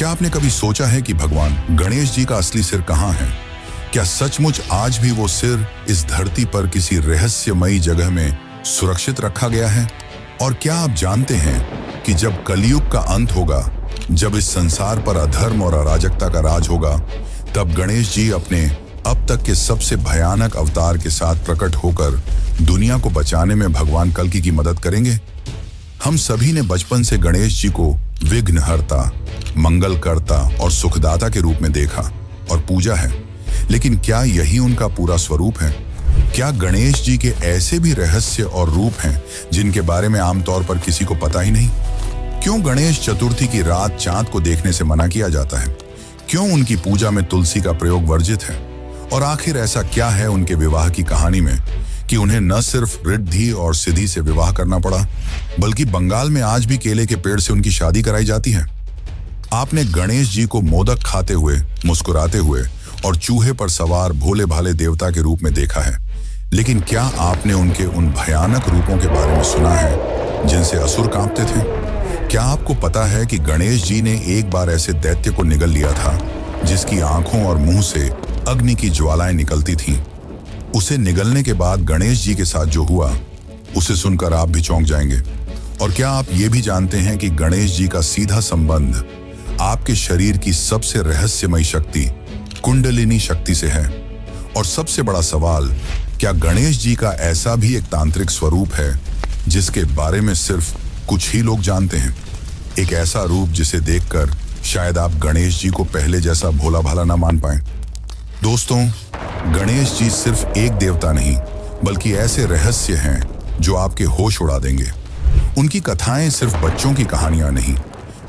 क्या आपने कभी सोचा है कि भगवान गणेश जी का असली सिर कहाँ है? क्या सचमुच आज भी वो सिर इस धरती पर किसी रहस्यमयी जगह में सुरक्षित रखा गया है? और क्या आप जानते हैं कि जब कलयुग का अंत होगा, जब इस संसार पर अधर्म और अराजकता का राज होगा, तब गणेश जी अपने अब तक के सबसे भयानक अवतार के साथ प्रकट होकर दुनिया को बचाने में भगवान कल्कि की मदद करेंगे। हम सभी ने बचपन से गणेश जी को विघ्नहर्ता, मंगलकर्ता और सुखदाता के रूप में देखा और पूजा है, लेकिन क्या यही उनका पूरा स्वरूप है? क्या गणेश जी के ऐसे भी रहस्य और रूप हैं जिनके बारे में आमतौर पर किसी को पता ही नहीं? क्यों गणेश चतुर्थी की रात चांद को देखने से मना किया जाता है? क्यों उनकी पूजा में तुलसी का प्रयोग वर्जित है? और आखिर ऐसा क्या है उनके विवाह की कहानी में कि उन्हें न सिर्फ रिद्धि और सिद्धि से विवाह करना पड़ा, बल्कि बंगाल में आज भी केले के पेड़ से उनकी शादी कराई जाती है? आपने गणेश जी को मोदक खाते हुए, मुस्कुराते हुए और चूहे पर सवार भोले भाले देवता के रूप में देखा है, लेकिन क्या आपने उनके उन भयानक रूपों के बारे में सुना है जिनसे असुर कांपते थे? क्या आपको पता है कि गणेश जी ने एक बार ऐसे दैत्य को निगल लिया था जिसकी आंखों और मुंह से अग्नि की ज्वालाएं निकलती थीं? उसे निगलने के बाद गणेश जी के साथ जो हुआ, उसे सुनकर आप भी चौंक जाएंगे। और क्या आप ये भी जानते हैं कि गणेश जी का सीधा संबंध आपके शरीर की सबसे रहस्यमयी शक्ति कुंडलिनी शक्ति से है? और सबसे बड़ा सवाल, क्या गणेश जी का ऐसा भी एक तांत्रिक स्वरूप है जिसके बारे में सिर्फ कुछ ही लोग जानते हैं? एक ऐसा रूप जिसे देखकर शायद आप गणेश जी को पहले जैसा भोला भाला ना मान पाएं। दोस्तों, गणेश जी सिर्फ एक देवता नहीं, बल्कि ऐसे रहस्य हैं जो आपके होश उड़ा देंगे। उनकी कथाएं सिर्फ बच्चों की कहानियां नहीं,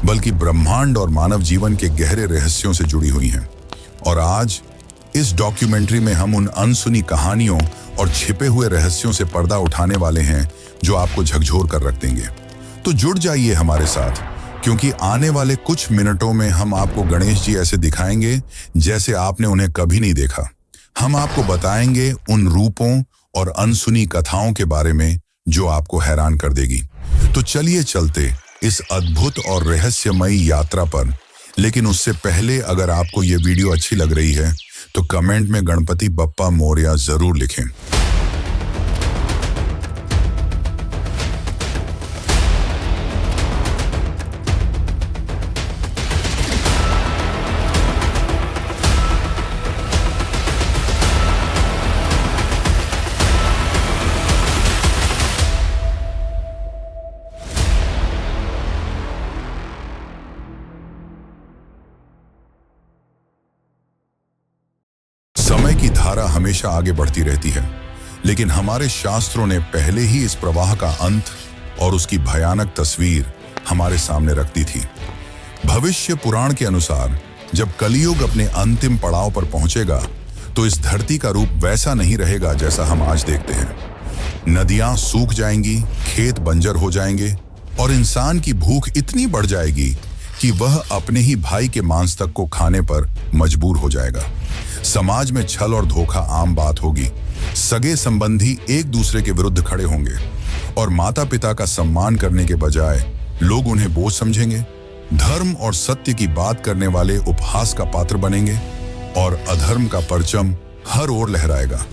बल्कि ब्रह्मांड और मानव जीवन के गहरे रहस्यों से जुड़ी हुई हैं। और आज इस डॉक्यूमेंट्री में हम उन अनसुनी कहानियों और छिपे हुए रहस्यों से पर्दा उठाने वाले हैं जो आपको झकझोर कर रख देंगे। तो जुड़ जाइए हमारे साथ, क्योंकि आने वाले कुछ मिनटों में हम आपको गणेश जी ऐसे दिखाएंगे जैसे आपने उन्हें कभी नहीं देखा। हम आपको बताएंगे उन रूपों और अनसुनी कथाओं के बारे में जो आपको हैरान कर देगी। तो चलिए चलते इस अद्भुत और रहस्यमयी यात्रा पर। लेकिन उससे पहले, अगर आपको ये वीडियो अच्छी लग रही है तो कमेंट में गणपति बप्पा मोरया जरूर लिखें। समय की धारा हमेशा आगे बढ़ती रहती है, लेकिन हमारे शास्त्रों ने पहले ही इस प्रवाह का अंत और उसकी भयानक तस्वीर हमारे सामने रख दी थी। भविष्य पुराण के अनुसार जब कलयुग अपने अंतिम पड़ाव पर पहुंचेगा, तो इस धरती का रूप वैसा नहीं रहेगा जैसा हम आज देखते हैं। नदियां सूख जाएंगी, खेत बंजर हो जाएंगे और इंसान की भूख इतनी बढ़ जाएगी कि वह अपने ही भाई के मांस तक को खाने पर मजबूर हो जाएगा। समाज में छल और धोखा आम बात होगी। सगे संबंधी एक दूसरे के विरुद्ध खड़े होंगे और माता पिता का सम्मान करने के बजाय लोग उन्हें बोझ समझेंगे। धर्म और सत्य की बात करने वाले उपहास का पात्र बनेंगे और अधर्म का परचम हर ओर लहराएगा।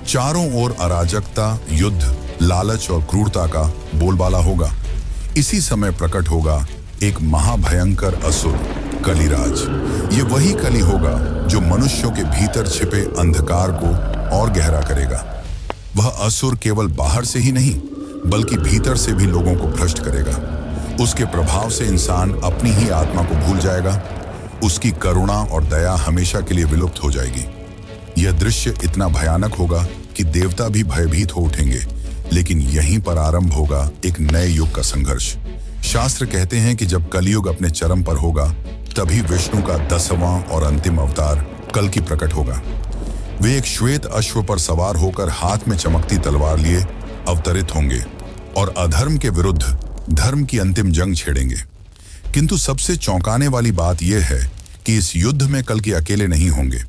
चारों ओर अराजकता, युद्ध, लालच और क्रूरता का बोलबाला होगा। इसी समय प्रकट होगा एक महाभयंकर असुर, कलिराज। ये वही कली होगा जो मनुष्यों के भीतर छिपे अंधकार को और गहरा करेगा। वह असुर केवल बाहर से ही नहीं, बल्कि भीतर से भी लोगों को भ्रष्ट करेगा। उसके प्रभाव से इंसान अपनी ही आत्मा को भूल जाएगा। उसकी करुणा और दया हमेशा के लिए विलुप्त हो जाएगी। यह दृश्य इतना भयानक होगा कि देवता भी भयभीत हो उठेंगे। लेकिन यहीं पर आरंभ होगा एक नए युग का संघर्ष। शास्त्र कहते हैं कि जब कलयुग अपने चरम पर होगा, तभी विष्णु का 10वां और अंतिम अवतार कल्कि प्रकट होगा। वे एक श्वेत अश्व पर सवार होकर हाथ में चमकती तलवार लिए अवतरित होंगे और अधर्म के विरुद्ध धर्म की अंतिम जंग छेड़ेंगे। किंतु सबसे चौंकाने वाली बात यह है कि इस युद्ध में कल्कि अकेले नहीं होंगे।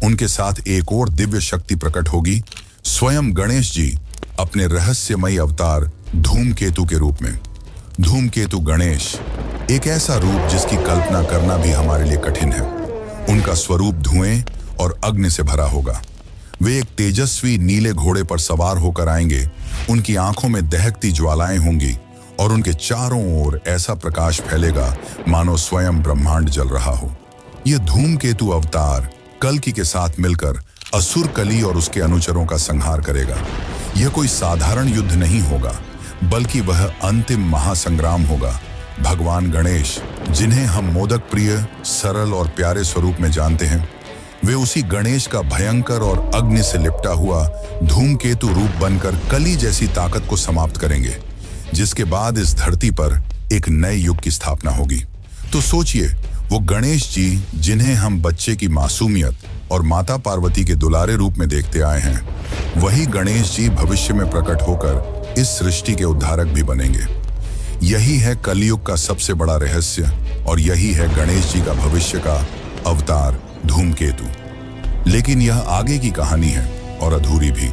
उनके साथ एक और दिव्य शक्ति प्रकट होगी, स्वयं गणेश जी अपने रहस्यमयी अवतार धूमकेतु के रूप में। धूमकेतु गणेश एक ऐसा रूप जिसकी कल्पना करना भी हमारे लिए कठिन है। उनका स्वरूप धुएं और अग्नि से भरा होगा। वे एक तेजस्वी नीले घोड़े पर सवार होकर आएंगे। उनकी आंखों में दहकती ज्वालाएं होंगी और उनके चारों ओर ऐसा प्रकाश फैलेगा मानो स्वयं ब्रह्मांड जल रहा हो। यह धूमकेतु अवतार कल्कि के साथ मिलकर असुर कली और उसके अनुचरों का संहार करेगा। यह कोई साधारण युद्ध नहीं होगा, बल्कि वह अंतिम महासंग्राम होगा। भगवान गणेश, जिन्हें हम मोदक प्रिय, सरल और प्यारे स्वरूप में जानते हैं, वे उसी गणेश का भयंकर और अग्नि से लिपटा हुआ धूमकेतु रूप बनकर कली जैसी ताकत को समाप्त करेंगे, जिसके बाद इस धरती पर एक नए युग की स्थापना होगी। तो सोचिए, वो गणेश जी जिन्हें हम बच्चे की मासूमियत और माता पार्वती के दुलारे रूप में देखते आए हैं, वही गणेश जी भविष्य में प्रकट होकर इस सृष्टि के उद्धारक भी बनेंगे। यही है कलयुग का सबसे बड़ा रहस्य और यही है गणेश जी का भविष्य का अवतार धूमकेतु। लेकिन यह आगे की कहानी है और अधूरी भी,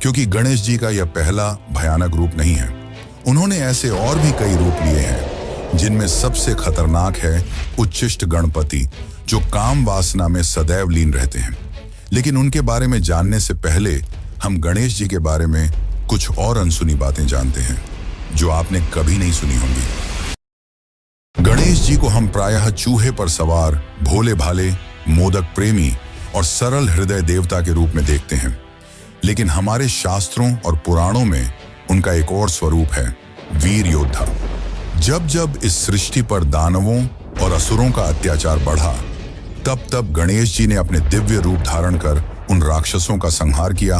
क्योंकि गणेश जी का यह पहला भयानक रूप नहीं है। उन्होंने ऐसे और भी कई रूप लिए हैं, जिनमें सबसे खतरनाक है उच्छिष्ट गणपति, जो काम वासना में सदैव लीन रहते हैं। लेकिन उनके बारे में जानने से पहले हम गणेश जी के बारे में कुछ और अनसुनी बातें जानते हैं, जो आपने कभी नहीं सुनी होंगी। गणेश जी को हम प्रायः चूहे पर सवार, भोले भाले, मोदक प्रेमी और सरल हृदय देवता के रूप में देखते हैं। लेकिन हमारे शास्त्रों और पुराणों में उनका एक और स्वरूप है, वीर योद्धा। जब जब इस सृष्टि पर दानवों और असुरों का अत्याचार बढ़ा, तब तब गणेश जी ने अपने दिव्य रूप धारण कर उन राक्षसों का संहार किया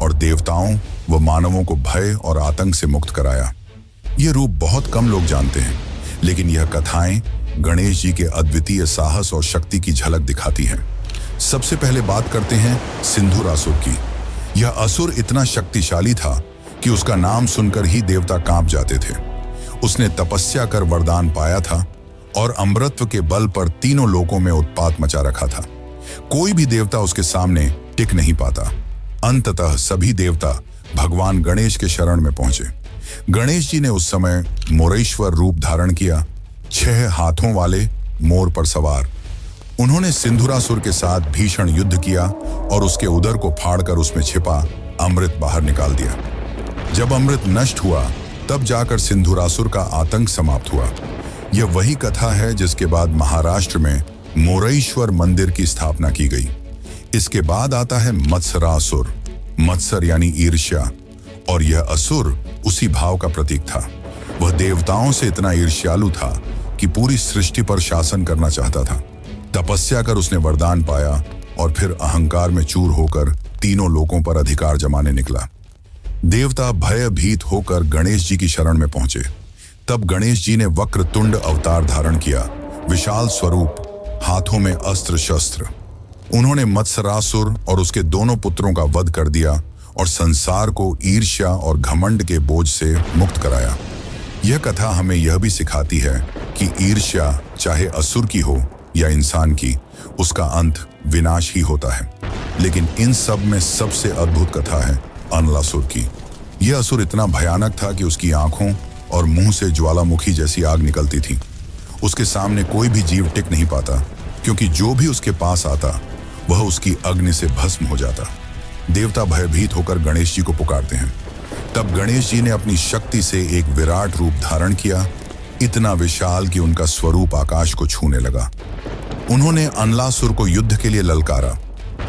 और देवताओं व मानवों को भय और आतंक से मुक्त कराया। ये रूप बहुत कम लोग जानते हैं, लेकिन यह कथाएं गणेश जी के अद्वितीय साहस और शक्ति की झलक दिखाती हैं। सबसे पहले बात करते हैं सिंधुरासुर की। यह असुर इतना शक्तिशाली था कि उसका नाम सुनकर ही देवता कांप जाते थे। उसने तपस्या कर वरदान पाया था और अमृतत्व के बल पर तीनों लोकों में उत्पात मचा रखा था। कोई भी देवता उसके सामने टिक नहीं पाता। अंततः सभी देवता भगवान गणेश के शरण में पहुंचे। गणेश जी ने उस समय मोरेश्वर रूप धारण किया, 6 हाथों वाले मोर पर सवार। उन्होंने सिंधुरासुर के साथ भीषण युद्ध किया और उसके उदर को फाड़कर उसमें छिपा अमृत बाहर निकाल दिया। जब अमृत नष्ट हुआ, तब जाकर सिंधुरासुर का आतंक समाप्त हुआ। यह वही कथा है जिसके बाद महाराष्ट्र में मोरेश्वर मंदिर की स्थापना की गई। इसके बाद आता है मत्सरासुर, मत्सर यानी ईर्ष्या, और यह असुर उसी भाव का प्रतीक था। वह देवताओं से इतना ईर्ष्यालु था कि पूरी सृष्टि पर शासन करना चाहता था। तपस्या कर उसने वरदान पाया और फिर अहंकार में चूर होकर तीनों लोकों पर अधिकार जमाने निकला। देवता भयभीत होकर गणेश जी की शरण में पहुंचे। तब गणेश जी ने वक्रतुंड अवतार धारण किया, विशाल स्वरूप, हाथों में अस्त्र शस्त्र। उन्होंने मत्सरासुर और उसके दोनों पुत्रों का वध कर दिया और संसार को ईर्ष्या और घमंड के बोझ से मुक्त कराया। यह कथा हमें यह भी सिखाती है कि ईर्ष्या चाहे असुर की हो या इंसान की, उसका अंत विनाश ही होता है। लेकिन इन सब में सबसे अद्भुत कथा है अनलासुर की। यह असुर इतना भयानक था कि उसकी आंखों और मुंह से ज्वालामुखी जैसी आग निकलती थी। उसके सामने कोई भी जीव टिक नहीं पाता, क्योंकि जो भी उसके पास आता वह उसकी अग्नि से भस्म हो जाता। देवता भयभीत होकर गणेश जी को पुकारते हैं। तब गणेश जी ने अपनी शक्ति से एक विराट रूप धारण किया, इतना विशाल कि उनका स्वरूप आकाश को छूने लगा। उन्होंने अनलासुर को युद्ध के लिए ललकारा।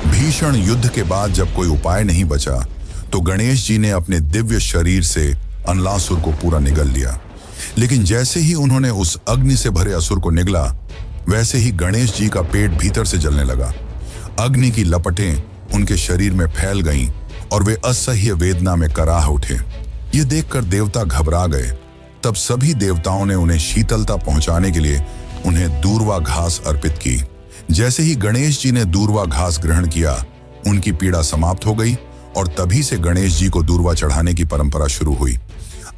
भीषण युद्ध के बाद जब कोई उपाय नहीं बचा, तो गणेश जी ने अपने दिव्य शरीर से अनलासुर को पूरा निगल लिया। लेकिन जैसे ही उन्होंने उस अग्नि से भरे असुर को निगला, वैसे ही गणेश जी का पेट भीतर से जलने लगा। अग्नि की लपटें उनके शरीर में फैल गईं और वे असह्य वेदना में कराह उठे। ये देखकर देवता घबरा गए। तब सभी देवताओं ने उन्हें शीतलता पहुंचाने के लिए उन्हें दूर्वा घास अर्पित की। जैसे ही गणेश जी ने दूर्वा घास ग्रहण किया, उनकी पीड़ा समाप्त हो गई और तभी से गणेश जी को दूर्वा चढ़ाने की परंपरा शुरू हुई।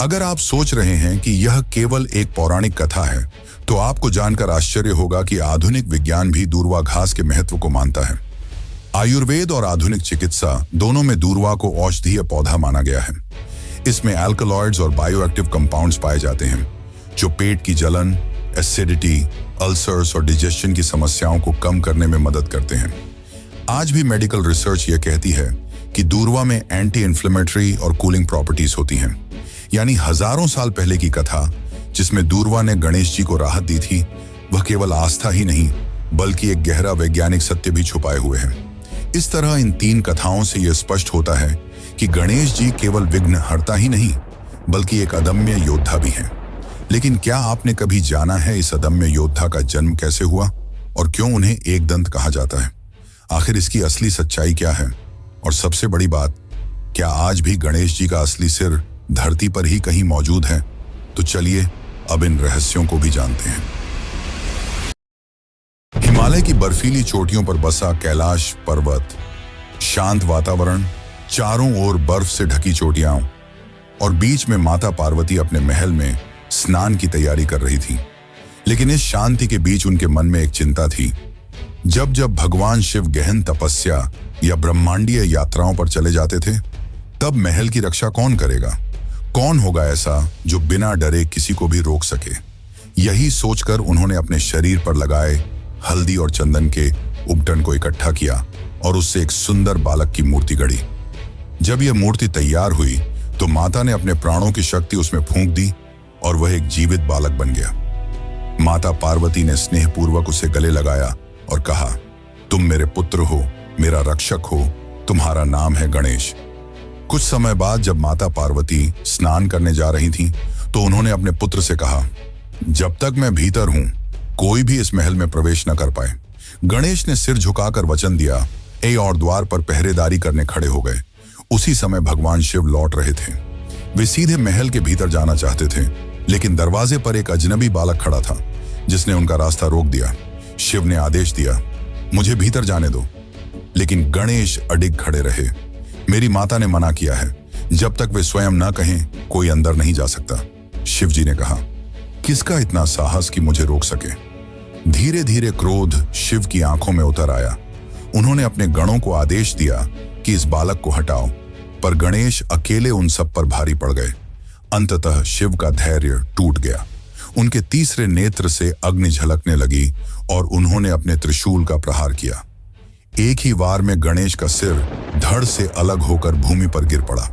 अगर आप सोच रहे हैं कि यह केवल एक पौराणिक कथा है, तो आपको जानकर आश्चर्य होगा कि आधुनिक विज्ञान भी दूर्वा घास के महत्व को मानता है। आयुर्वेद और आधुनिक चिकित्सा दोनों में दूर्वा को औषधीय पौधा माना गया है। इसमें एल्कलॉइड्स और बायोएक्टिव कंपाउंड्स पाए जाते हैं, जो पेट की जलन, एसिडिटी, अल्सर्स और डाइजेशन की समस्याओं को कम करने में मदद करते हैं। आज भी मेडिकल रिसर्च यह कहती है कि दूर्वा में एंटी इन्फ्लेमेटरी और कूलिंग प्रॉपर्टीज होती हैं। यानी हजारों साल पहले की कथा जिसमें दूर्वा ने गणेश जी को राहत दी थी, वह केवल आस्था ही नहीं बल्कि एक गहरा वैज्ञानिक सत्य भी छुपाए हुए है। इस तरह इन 3 कथाओं से यह स्पष्ट होता है कि गणेश जी केवल विघ्नहर्ता ही नहीं बल्कि एक अदम्य योद्धा भी हैं। लेकिन क्या आपने कभी जाना है इस अदम्य योद्धा का जन्म कैसे हुआ और क्यों उन्हें एकदंत कहा जाता है? आखिर इसकी असली सच्चाई क्या है? और सबसे बड़ी बात, क्या आज भी गणेश जी का असली सिर धरती पर ही कहीं मौजूद है? तो चलिए अब इन रहस्यों को भी जानते हैं। हिमालय की बर्फीली चोटियों पर बसा कैलाश पर्वत, शांत वातावरण, चारों ओर बर्फ से ढकी चोटियां और बीच में माता पार्वती अपने महल में स्नान की तैयारी कर रही थी। लेकिन इस शांति के बीच उनके मन में एक चिंता थी। जब जब भगवान शिव गहन तपस्या या ब्रह्मांडीय यात्राओं पर चले जाते थे, तब महल की रक्षा कौन करेगा? कौन होगा ऐसा जो बिना डरे किसी को भी रोक सके? यही सोचकर उन्होंने अपने शरीर पर लगाए हल्दी और चंदन के उपटन को इकट्ठा किया और उससे एक सुंदर बालक की मूर्ति गढ़ी। जब यह मूर्ति तैयार हुई तो माता ने अपने प्राणों की शक्ति उसमें फूंक दी और वह एक जीवित बालक बन गया। माता पार्वती ने स्नेहपूर्वक उसे गले लगाया और कहा, तुम मेरे पुत्र हो, मेरा रक्षक हो, तुम्हारा नाम है गणेश। कुछ समय बाद जब माता पार्वती स्नान करने जा रही थीं, तो उन्होंने अपने पुत्र से कहा, जब तक मैं भीतर हूं कोई भी इस महल में प्रवेश न कर पाए। गणेश ने सिर झुकाकर वचन दिया और द्वार पर पहरेदारी करने खड़े हो गए। उसी समय भगवान शिव लौट रहे थे। वे सीधे महल के भीतर जाना चाहते थे, लेकिन दरवाजे पर एक अजनबी बालक खड़ा था जिसने उनका रास्ता रोक दिया। शिव ने आदेश दिया, मुझे भीतर जाने दो। लेकिन गणेश अडिग खड़े रहे। मेरी माता ने मना किया है, जब तक वे स्वयं न कहें कोई अंदर नहीं जा सकता। शिव जी ने कहा, किसका इतना साहस कि मुझे रोक सके? धीरे धीरे क्रोध शिव की आंखों में उतर आया। उन्होंने अपने गणों को आदेश दिया कि इस बालक को हटाओ, पर गणेश अकेले उन सब पर भारी पड़ गए। अंततः शिव का धैर्य टूट गया। उनके तीसरे नेत्र से अग्नि झलकने लगी और उन्होंने अपने त्रिशूल का प्रहार किया। एक ही वार में गणेश का सिर धड़ से अलग होकर भूमि पर गिर पड़ा।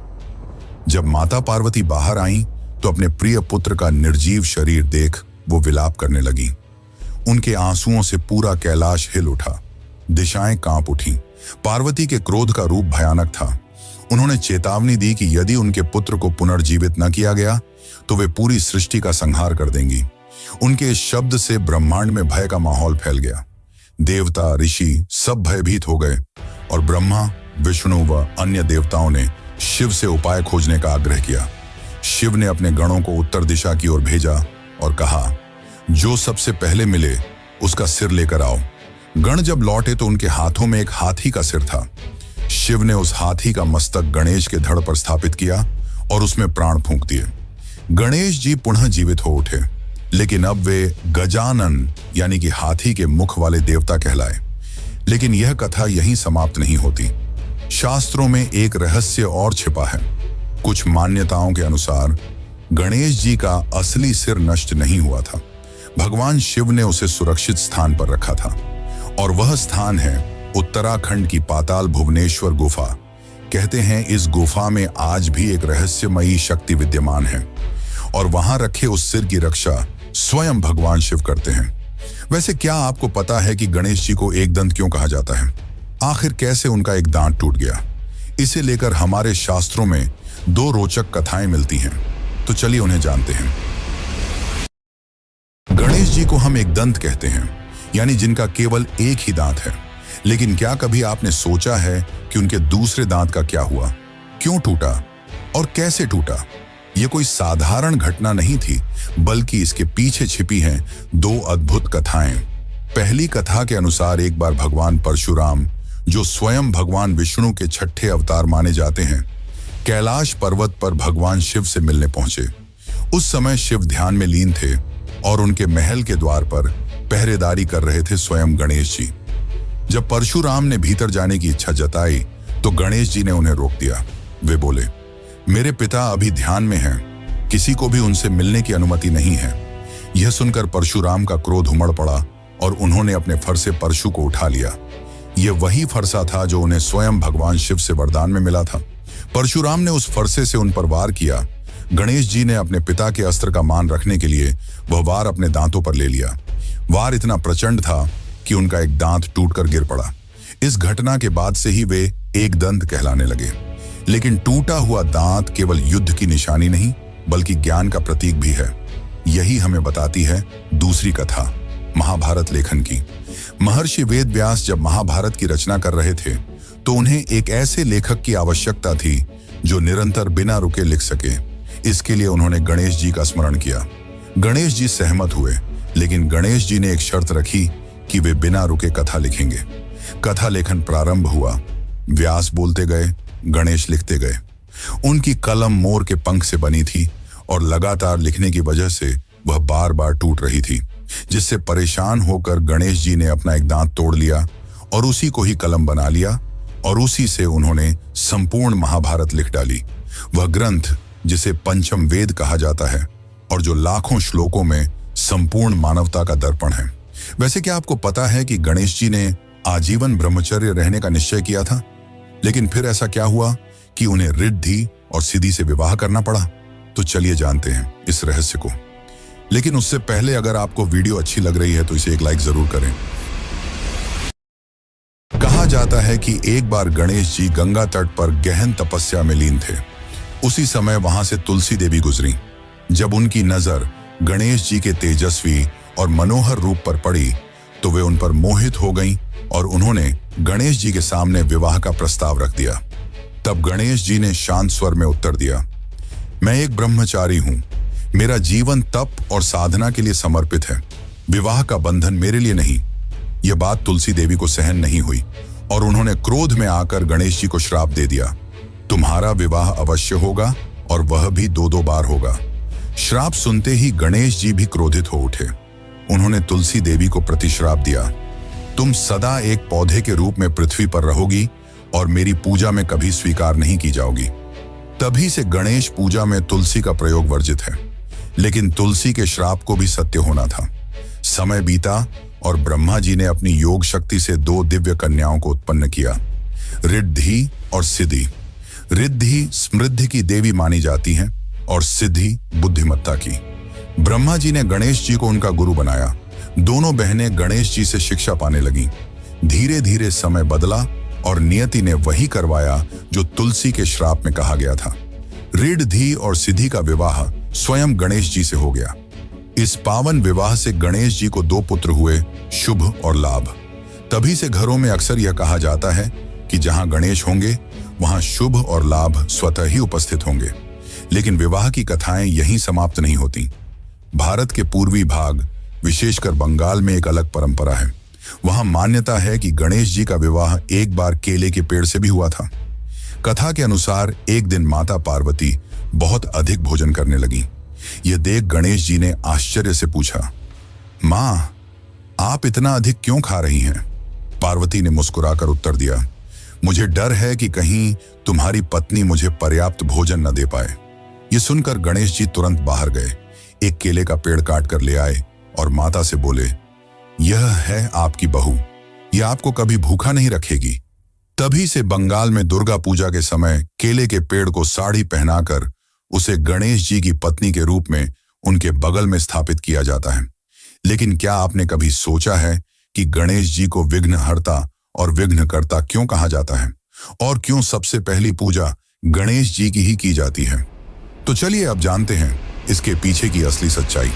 जब माता पार्वती बाहर आईं, तो अपने प्रिय पुत्र का निर्जीव शरीर देख वो विलाप करने लगी। उनके आंसुओं से पूरा कैलाश हिल उठा, दिशाएं कांप उठीं। पार्वती के क्रोध का रूप भयानक था। उन्होंने चेतावनी दी कि यदि उनके पुत्र को पुनर्जीवित न किया गया तो वे पूरी सृष्टि का संहार कर देंगी। उनके इस शब्द से ब्रह्मांड में भय का माहौल फैल गया। देवता, ऋषि सब भयभीत हो गए और ब्रह्मा, विष्णु व अन्य देवताओं ने शिव से उपाय खोजने का आग्रह किया। शिव ने अपने गणों को उत्तर दिशा की ओर भेजा और कहा, जो सबसे पहले मिले उसका सिर लेकर आओ। गण जब लौटे तो उनके हाथों में एक हाथी का सिर था। शिव ने उस हाथी का मस्तक गणेश के धड़ पर स्थापित किया और उसमें प्राण फूंक दिए। गणेश जी पुनः जीवित हो उठे, लेकिन अब वे गजानन यानी कि हाथी के मुख वाले देवता कहलाए। लेकिन यह कथा यहीं समाप्त नहीं होती। शास्त्रों में एक रहस्य और छिपा है। कुछ मान्यताओं के अनुसार गणेश जी का असली सिर नष्ट नहीं हुआ था। भगवान शिव ने उसे सुरक्षित स्थान पर रखा था और वह स्थान है उत्तराखंड की पाताल भुवनेश्वर गुफा। कहते हैं इस गुफा में आज भी एक रहस्यमयी शक्ति विद्यमान है और वहां रखे उस सिर की रक्षा स्वयं भगवान शिव करते हैं। वैसे क्या आपको पता है कि गणेश जी को एकदंत क्यों कहा जाता है? आखिर कैसे उनका एक दांत टूट गया? इसे लेकर हमारे शास्त्रों में 2 रोचक कथाएं मिलती हैं, तो चलिए उन्हें जानते हैं। गणेश जी को हम एकदंत कहते हैं, यानी जिनका केवल एक ही दांत है। लेकिन क्या कभी आपने सोचा है कि उनके दूसरे दांत का क्या हुआ? क्यों टूटा और कैसे टूटा? यह कोई साधारण घटना नहीं थी, बल्कि इसके पीछे छिपी हैं 2 अद्भुत कथाएं। पहली कथा के अनुसार एक बार भगवान परशुराम, जो स्वयं भगवान विष्णु के 6ठे अवतार माने जाते हैं, कैलाश पर्वत पर भगवान शिव से मिलने पहुंचे। उस समय शिव ध्यान में लीन थे और उनके महल के द्वार पर पहरेदारी कर रहे थे स्वयं गणेश जी। जब परशुराम ने भीतर जाने की इच्छा जताई तो गणेश जी ने उन्हें रोक दिया। वे बोले, मेरे पिता अभी ध्यान में हैं, किसी को भी उनसे मिलने की अनुमति नहीं है। यह सुनकर परशुराम का क्रोध उमड़ पड़ा और उन्होंने अपने फरसे परशु को उठा लिया। यह वही फरसा था जो उन्हें स्वयं भगवान शिव से वरदान में मिला था। परशुराम ने उस फरसे से उन पर वार किया। गणेश जी ने अपने पिता के अस्त्र का मान रखने के लिए वह वार अपने दांतों पर ले लिया। वार इतना प्रचंड था कि उनका एक दांत टूटकर गिर पड़ा। इस घटना के बाद से ही वे एक दंत कहलाने लगे। लेकिन टूटा हुआ दांत केवल युद्ध की निशानी नहीं बल्कि ज्ञान का प्रतीक भी है। यही हमें बताती है दूसरी कथा, महाभारत लेखन की। महर्षि वेद व्यास जब महाभारत की रचना कर रहे थे तो उन्हें एक ऐसे लेखक की आवश्यकता थी जो निरंतर बिना रुके लिख सके। इसके लिए उन्होंने गणेश जी का स्मरण किया। गणेश जी सहमत हुए, लेकिन गणेश जी ने एक शर्त रखी कि वे बिना रुके कथा लिखेंगे। कथा लेखन प्रारंभ हुआ। व्यास बोलते गए, गणेश लिखते गए। उनकी कलम मोर के पंख से बनी थी और लगातार लिखने की वजह से वह बार बार टूट रही थी, जिससे परेशान होकर गणेश जी ने अपना एक दांत तोड़ लिया और उसी को ही कलम बना लिया और उसी से उन्होंने संपूर्ण महाभारत लिख डाली। वह ग्रंथ जिसे पंचम वेद कहा जाता है और जो लाखों श्लोकों में संपूर्ण मानवता का दर्पण है। वैसे क्या आपको पता है कि गणेश जी ने आजीवन ब्रह्मचर्य रहने का निश्चय किया था, लेकिन फिर ऐसा क्या हुआ कि उन्हें रिद्धि और सिद्धि से विवाह करना पड़ा? तो चलिए जानते हैं इस रहस्य को। लेकिन उससे पहले अगर आपको वीडियो अच्छी लग रही है तो इसे एक लाइक जरूर करें। कहा जाता है कि एक बार गणेश जी गंगा तट पर गहन तपस्या में लीन थे। उसी समय वहां से तुलसी देवी गुजरी। जब उनकी नजर गणेश जी के तेजस्वी और मनोहर रूप पर पड़ी तो वे उन पर मोहित हो गईं और उन्होंने गणेश जी के सामने विवाह का प्रस्ताव रख दिया। तब गणेश जी ने शांत स्वर में उत्तर दिया, मैं एक ब्रह्मचारी हूं। मेरा जीवन तप और साधना के लिए समर्पित है। विवाह का बंधन मेरे लिए नहीं। यह बात तुलसी देवी को सहन नहीं हुई और उन्होंने क्रोध में आकर गणेश जी को श्राप दे दिया, तुम्हारा विवाह अवश्य होगा और वह भी 2-2 बार होगा। श्राप सुनते ही गणेश जी भी क्रोधित हो उठे। उन्होंने तुलसी देवी को प्रतिश्राप दिया, तुम सदा एक पौधे के रूप में पृथ्वी पर रहोगी और मेरी पूजा में कभी स्वीकार नहीं की जाओगी। तभी से गणेश पूजा में तुलसी का प्रयोग वर्जित है। लेकिन तुलसी के श्राप को भी सत्य होना था। समय बीता और ब्रह्मा जी ने अपनी योग शक्ति से 2 दिव्य कन्याओं को उत्पन्न किया, रिद्धि और सिद्धि। रिद्धि समृद्धि की देवी मानी जाती हैं और सिद्धि बुद्धिमत्ता की। ब्रह्मा जी ने गणेश जी को उनका गुरु बनाया। दोनों बहनें गणेश जी से शिक्षा पाने लगीं। धीरे धीरे समय बदला और नियति ने वही करवाया जो तुलसी के श्राप में कहा गया था। रिद्धि और सिद्धि का विवाह स्वयं गणेश जी से हो गया। इस पावन विवाह से गणेश जी को 2 पुत्र हुए, शुभ और लाभ। तभी से घरों में अक्सर यह कहा जाता है कि जहां गणेश होंगे वहां शुभ और लाभ स्वतः ही उपस्थित होंगे। लेकिन विवाह की कथाएं यहीं समाप्त नहीं होती। भारत के पूर्वी भाग, विशेषकर बंगाल में एक अलग परंपरा है। वहां मान्यता है कि गणेश जी का विवाह एक बार केले के पेड़ से भी हुआ था। कथा के अनुसार एक दिन माता पार्वती बहुत अधिक भोजन करने लगी। यह देख गणेश जी ने आश्चर्य से पूछा, मां, आप इतना अधिक क्यों खा रही हैं? पार्वती ने मुस्कुराकर उत्तर दिया, मुझे डर है कि कहीं तुम्हारी पत्नी मुझे पर्याप्त भोजन न दे पाए। यह सुनकर गणेश जी तुरंत बाहर गए, एक केले का पेड़ काट कर ले आए और माता से बोले, यह है आपकी बहू, यह आपको कभी भूखा नहीं रखेगी। तभी से बंगाल में दुर्गा पूजा के समय केले के पेड़ को साड़ी पहनाकर उसे गणेश जी की पत्नी के रूप में उनके बगल में स्थापित किया जाता है। लेकिन क्या आपने कभी सोचा है कि गणेश जी को विघ्नहर्ता और विघ्नकर्ता क्यों कहा जाता है और क्यों सबसे पहली पूजा गणेश जी की ही की जाती है? तो चलिए अब जानते हैं इसके पीछे की असली सच्चाई।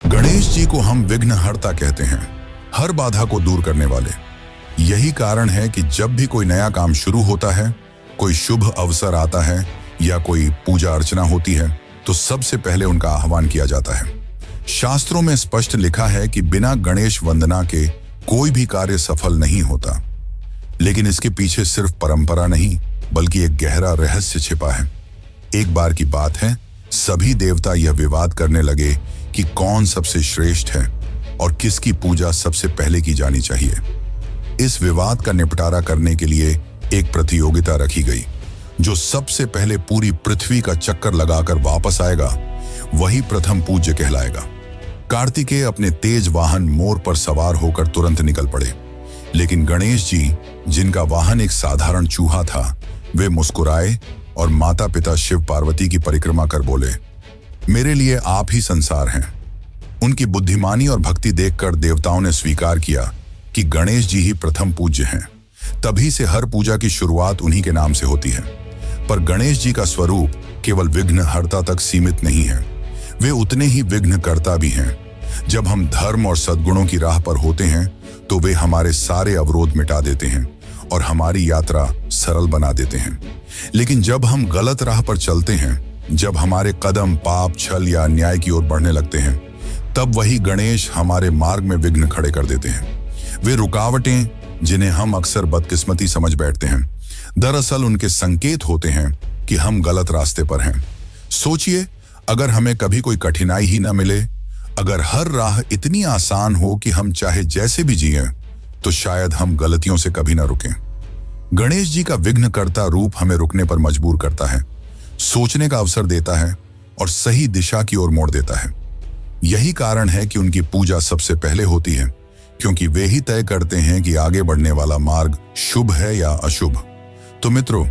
गणेश जी को हम विघ्नहर्ता कहते हैं, हर बाधा को दूर करने वाले। यही कारण है कि जब भी कोई नया काम शुरू होता है, कोई शुभ अवसर आता है या कोई पूजा अर्चना होती है तो सबसे पहले उनका आह्वान किया जाता है। शास्त्रों में स्पष्ट लिखा है कि बिना गणेश वंदना के कोई भी कार्य सफल नहीं होता। लेकिन इसके पीछे सिर्फ परंपरा नहीं बल्कि एक गहरा रहस्य छिपा है। एक बार की बात है, सभी देवता यह विवाद करने लगे कि कौन सबसे श्रेष्ठ है और किसकी पूजा सबसे पहले की जानी चाहिए। इस विवाद का निपटारा करने के लिए एक प्रतियोगिता रखी गई। जो सबसे पहले पूरी पृथ्वी का चक्कर लगाकर वापस आएगा वही प्रथम पूज्य कहलाएगा। कार्तिकेय अपने तेज वाहन मोर पर सवार होकर तुरंत निकल पड़े, लेकिन गणेश जी, जिनका वाहन एक साधारण चूहा था, वे मुस्कुराए और माता पिता शिव पार्वती की परिक्रमा कर बोले, मेरे लिए आप ही संसार हैं। उनकी बुद्धिमानी और भक्ति देखकर देवताओं ने स्वीकार किया कि गणेश जी ही प्रथम पूज्य हैं। तभी से हर पूजा की शुरुआत उन्हीं के नाम से होती है। पर गणेश जी का स्वरूप केवल विघ्नहर्ता तक सीमित नहीं है, वे उतने ही विघ्नकर्ता भी हैं। जब हम धर्म और सद्गुणों की राह पर होते हैं तो वे हमारे सारे अवरोध मिटा देते हैं और हमारी यात्रा सरल बना देते हैं। लेकिन जब हम गलत राह पर चलते हैं, जब हमारे कदम पाप, छल या अन्याय की ओर बढ़ने लगते हैं, तब वही गणेश हमारे मार्ग में विघ्न खड़े कर देते हैं। वे रुकावटें, जिन्हें हम अक्सर बदकिस्मती समझ बैठते हैं, दरअसल उनके संकेत होते हैं कि हम गलत रास्ते पर हैं। सोचिए, अगर हमें कभी कोई कठिनाई ही न मिले, अगर हर राह इतनी आसान हो कि हम चाहे जैसे भी जिएं, तो शायद हम गलतियों से कभी ना रुकें। गणेश जी का विघ्नकर्ता रूप हमें रुकने पर मजबूर करता है, सोचने का अवसर देता है और सही दिशा की ओर मोड़ देता है। यही कारण है कि उनकी पूजा सबसे पहले होती है, क्योंकि वे ही तय करते हैं कि आगे बढ़ने वाला मार्ग शुभ है या अशुभ। तो मित्रों,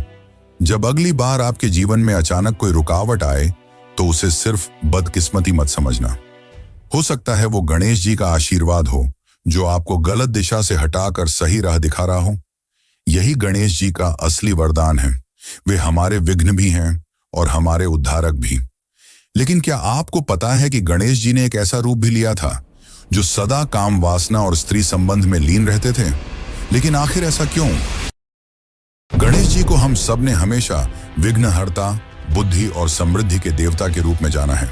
जब अगली बार आपके जीवन में अचानक कोई रुकावट आए, तो उसे सिर्फ बदकिस्मती मत समझना। हो सकता है वो गणेश जी का आशीर्वाद हो, जो आपको गलत दिशा से हटाकर सही राह दिखा रहा हो। यही गणेश जी का असली वरदान है। वे हमारे विघ्न भी हैं और हमारे उद्धारक भी। लेकिन क्या आपको पता है कि गणेश जी ने एक ऐसा रूप भी लिया था जो सदा काम वासना और स्त्री संबंध में लीन रहते थे? लेकिन आखिर ऐसा क्यों? गणेश जी को हम सब ने हमेशा विघ्नहर्ता, बुद्धि और समृद्धि के देवता के रूप में जाना है।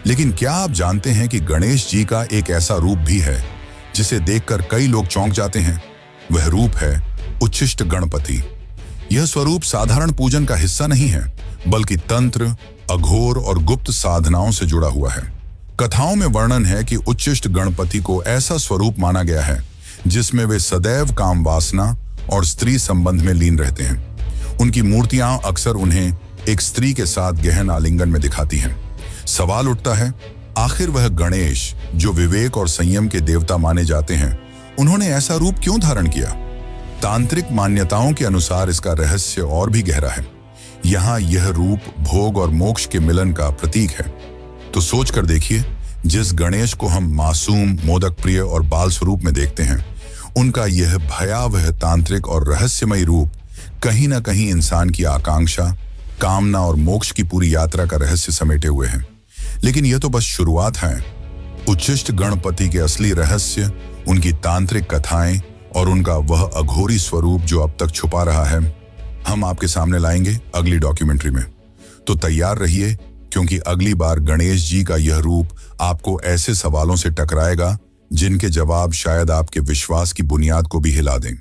लेकिन क्या आप जानते हैं कि गणेश जी का एक ऐसा रूप भी है जिसे देखकर कई लोग चौंक जाते हैं? वह रूप है उच्छिष्ट गणपति। यह स्वरूप साधारण पूजन का हिस्सा नहीं है, बल्कि तंत्र, अघोर और गुप्त साधनाओं से जुड़ा हुआ है। कथाओं में वर्णन है कि उच्छिष्ट गणपति को ऐसा स्वरूप माना गया है जिसमें वे सदैव काम वासना और स्त्री संबंध में लीन रहते हैं। उनकी मूर्तियां अक्सर उन्हें एक स्त्री के साथ गहन आलिंगन में दिखाती हैं। सवाल उठता है, आखिर वह गणेश, जो विवेक और संयम के देवता माने जाते हैं, उन्होंने ऐसा रूप क्यों धारण किया? तांत्रिक मान्यताओं के अनुसार इसका रहस्य और भी गहरा है। यहाँ यह रूप भोग और मोक्ष के मिलन का प्रतीक है। तो सोच कर देखिए, जिस गणेश को हम मासूम, मोदक प्रिय और बाल स्वरूप में देखते हैं, उनका यह भयावह तांत्रिक और रहस्यमय रूप कहीं ना कहीं इंसान की आकांक्षा, कामना और मोक्ष की पूरी यात्रा का रहस्य समेटे हुए हैं। लेकिन यह तो बस शुरुआत है। उच्छिष्ट गणपति के असली रहस्य, उनकी तांत्रिक कथाएं और उनका वह अघोरी स्वरूप जो अब तक छुपा रहा है, हम आपके सामने लाएंगे अगली डॉक्यूमेंट्री में। तो तैयार रहिए, क्योंकि अगली बार गणेश जी का यह रूप आपको ऐसे सवालों से टकराएगा जिनके जवाब शायद आपके विश्वास की बुनियाद को भी हिला दें।